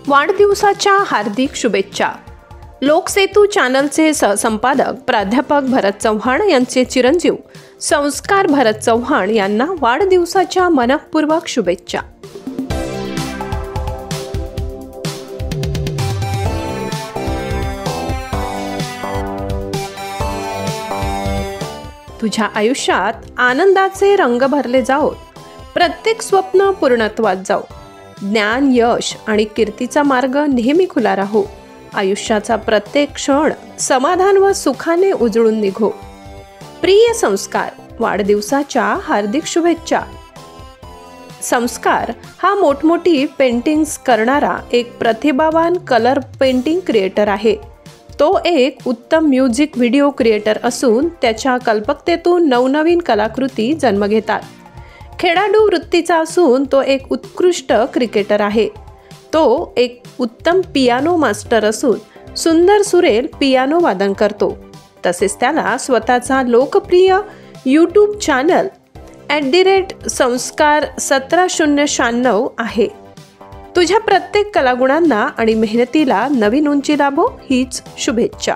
वाढदिवसाच्या हार्दिक शुभेच्छा। लोकसेतू चॅनलचे सहसंपादक प्राध्यापक भरत चव्हाण यांचे चिरंजीव संस्कार भरत चव्हाण यांना वाढदिवसाच्या मनःपूर्वक शुभेच्छा। तुझ्या आयुष्यात आनंदाचे रंग भरले जाओ, प्रत्येक स्वप्न पूर्णत्वात जाओ, ज्ञान, यश आणि कीर्तीचा मार्ग नेहमी खुला राहो, आयुष्याचा प्रत्येक क्षण समाधान व सुखाने उजळून निघो। प्रिय संस्कार, वाढदिवसाच्या हार्दिक शुभेच्छा। संस्कार हा मोठमोठी पेंटिंग्स करणारा एक प्रतिभावान कलर पेंटिंग क्रिएटर आहे। तो एक उत्तम म्युझिक व्हिडिओ क्रिएटर असून त्याच्या कल्पकतेतून नवनवीन कलाकृती जन्म घेतात। खेळाडू वृत्तीचा असून तो एक उत्कृष्ट क्रिकेटर आहे। तो एक उत्तम पियानो मास्टर असून सुंदर सुरेल पियानो वादन करतो। तसेच त्याला स्वतःचा लोकप्रिय यूट्यूब चॅनल @संस्कार 1796 आहे। तुझ्या प्रत्येक कलागुणांना आणि मेहनतीला नवीन उंची लाभो हीच शुभेच्छा।